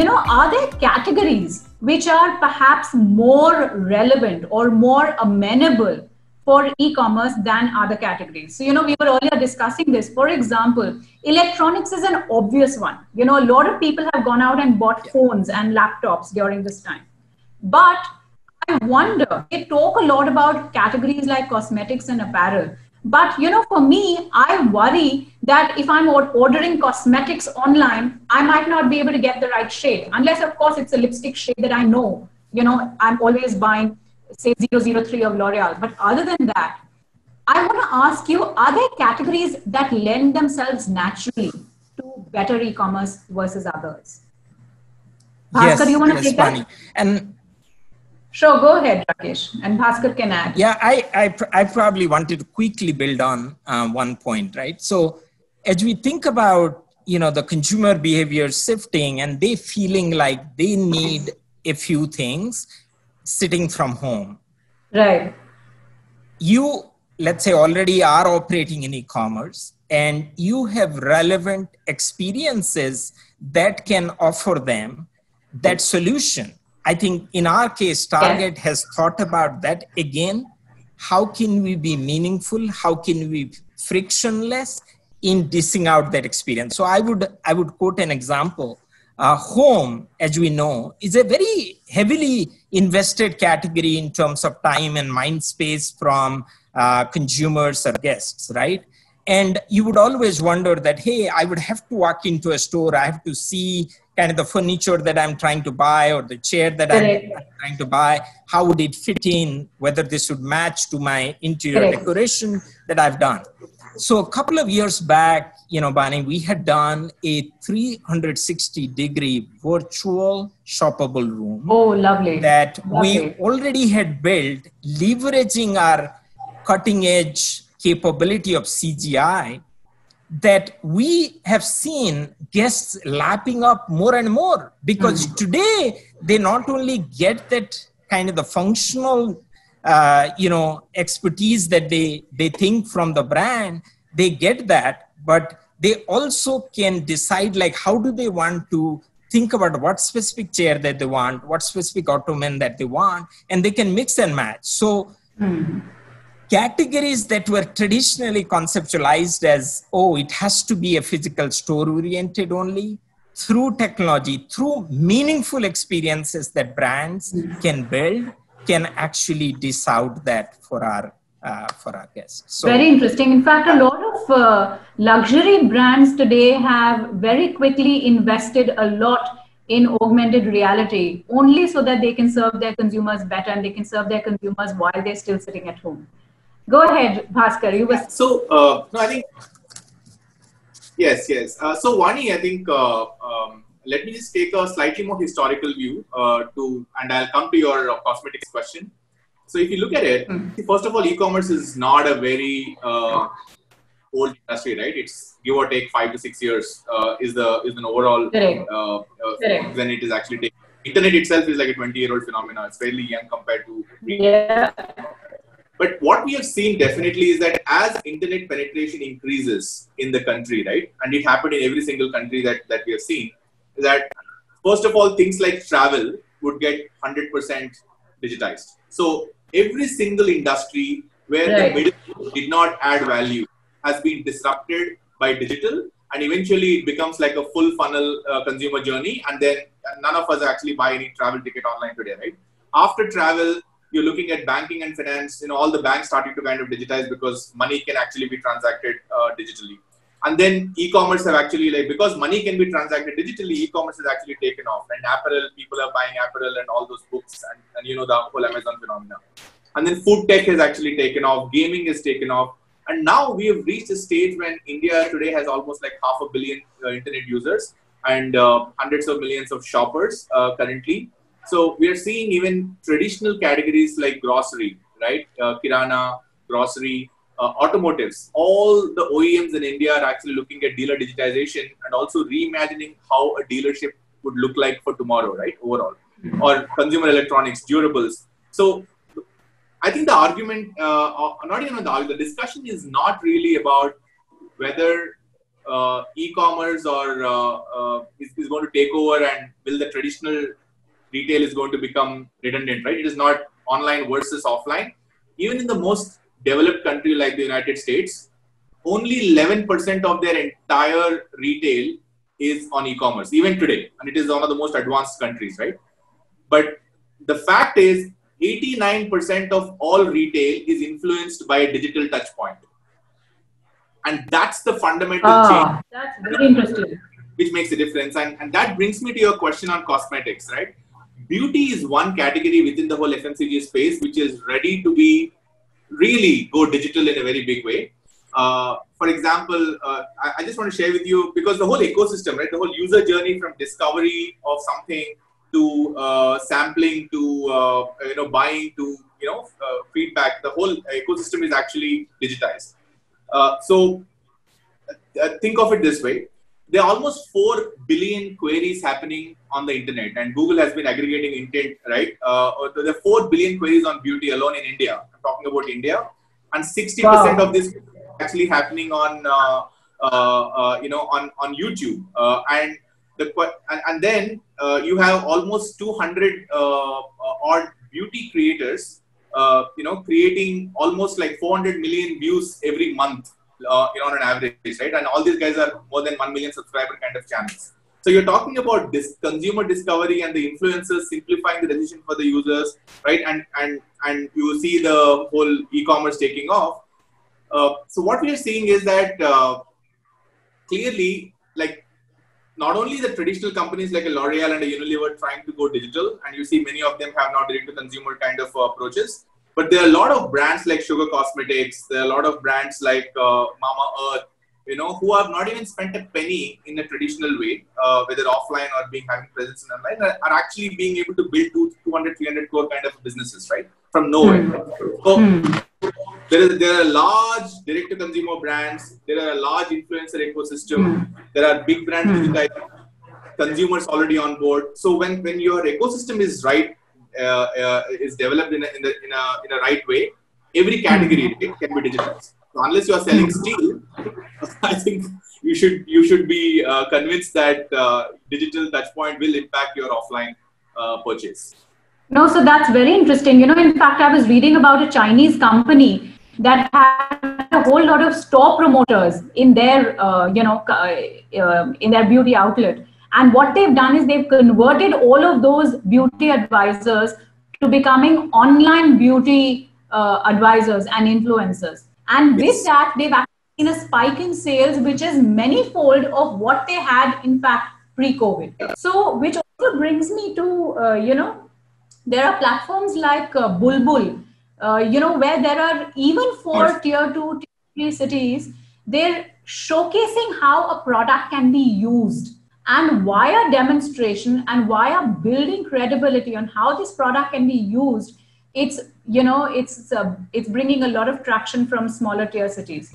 are there categories which are perhaps more relevant or more amenable for e-commerce than other categories? So, we were earlier discussing this. For example, electronics is an obvious one. A lot of people have gone out and bought phones and laptops during this time. But I wonder, they talk a lot about categories like cosmetics and apparel. But, for me, I worry that if I'm ordering cosmetics online, I might not be able to get the right shade. Unless, of course, it's a lipstick shade that I know. I'm always buying, say, 003 of L'Oreal. But other than that, I want to ask you, are there categories that lend themselves naturally to better e-commerce versus others? Bhaskar, you want to take that? And sure, go ahead, Rakesh, and Bhaskar can add. Yeah, I probably wanted to quickly build on one point, right? So as we think about, the consumer behavior shifting and they feeling like they need a few things sitting from home. Right. You, let's say, already are operating in e-commerce and you have relevant experiences that can offer them that solution. I think in our case, Target has thought about that again. How can we be meaningful? How can we be frictionless in dishing out that experience? So I would quote an example. Home, as we know, is a very heavily invested category in terms of time and mind space from consumers or guests, right? And you would always wonder that, hey, I would have to walk into a store. I have to see kind of the furniture that I'm trying to buy or the chair that I'm trying to buy. How would it fit in? Whether this would match to my interior decoration that I've done. So a couple of years back, Bani, we had done a 360-degree virtual shoppable room. Oh, lovely. That we already had built, leveraging our cutting edge capability of CGI, that we have seen guests lapping up more and more, because today they not only get that kind of the functional expertise that they think from the brand, they get that, but they also can decide like how do they want to think about what specific chair that they want, what specific ottoman that they want, and they can mix and match. So categories that were traditionally conceptualized as, it has to be a physical store oriented only, through technology, through meaningful experiences that brands can build, can actually dish out that for our guests. So, very interesting. In fact, a lot of luxury brands today have very quickly invested a lot in augmented reality, only so that they can serve their consumers better and they can serve their consumers while they're still sitting at home. Go ahead, Bhaskar. You were no, I think yes. So Vani, I think let me just take a slightly more historical view and I'll come to your cosmetics question. So if you look at it, first of all, e-commerce is not a very old industry, right? It's give or take 5 to 6 years is an overall when it is actually taken. Internet itself is like a 20-year-old phenomenon. It's fairly young compared to But what we have seen definitely is that as internet penetration increases in the country, right, and it happened in every single country that we have seen, is that first of all, things like travel would get 100% digitized. So every single industry where the middle did not add value has been disrupted by digital, and eventually it becomes like a full funnel consumer journey, and then none of us actually buy any travel ticket online today, right? After travel, you're looking at banking and finance, all the banks starting to kind of digitize because money can actually be transacted digitally. And then e-commerce have actually, because money can be transacted digitally, e-commerce has actually taken off. And apparel, people are buying apparel and all those books and the whole Amazon phenomenon. And then food tech has actually taken off, gaming has taken off. And now we have reached a stage when India today has almost like 500 million internet users and hundreds of millions of shoppers currently. So we are seeing even traditional categories like grocery, right? Kirana, grocery, automotives. All the OEMs in India are actually looking at dealer digitization and also reimagining how a dealership would look like for tomorrow, right? Overall, or consumer electronics, durables. So I think the argument, not even the argument, the discussion is not really about whether e-commerce is going to take over and will the traditional retail is going to become redundant, right? It is not online versus offline. Even in the most developed country like the United States, only 11% of their entire retail is on e-commerce, even today. And it is one of the most advanced countries, right? But the fact is, 89% of all retail is influenced by a digital touch point. And that's the fundamental change. That's very interesting. Which makes a difference. And that brings me to your question on cosmetics, right? Beauty is one category within the whole FMCG space, which is ready to be really go digital in a very big way. For example, I just want to share with you, because the whole ecosystem, right? The whole user journey from discovery of something to sampling to buying to feedback, the whole ecosystem is actually digitized. So think of it this way. There are almost 4 billion queries happening on the internet, and Google has been aggregating intent, right? There are 4 billion queries on beauty alone in India. I'm talking about India, and 60% of this is actually happening on on YouTube. And then you have almost 200 odd beauty creators, creating almost like 400 million views every month. On an average, right? And all these guys are more than 1 million subscriber kind of channels. So you're talking about this consumer discovery and the influencers simplifying the decision for the users, right? And you see the whole e-commerce taking off. So what we are seeing is that clearly, like, not only the traditional companies like a L'Oreal and a Unilever trying to go digital, and you see many of them have now direct-to-consumer kind of approaches. But there are a lot of brands like Sugar Cosmetics, there are a lot of brands like Mama Earth, who have not even spent a penny in a traditional way, whether offline or having presence in online, are actually being able to build 200, 300 crore kind of businesses, right? From nowhere. So there are large direct-to-consumer brands, there are a large influencer ecosystem, there are big brands with consumers already on board. So when your ecosystem is right, is developed in a right way, every category can be digitalized. So unless you are selling steel, I think you should be convinced that digital touchpoint will impact your offline purchase. No, so that's very interesting. In fact, I was reading about a Chinese company that had a whole lot of store promoters in their in their beauty outlet. And what they've done is they've converted all of those beauty advisors to becoming online beauty advisors and influencers. And with that, they've actually seen a spike in sales, which is many-fold of what they had, in fact, pre-COVID. So, which also brings me to, there are platforms like Bulbul, where there are even for tier 2, tier 3 cities, they're showcasing how a product can be used. And via demonstration and via building credibility on how this product can be used, it's bringing a lot of traction from smaller tier cities.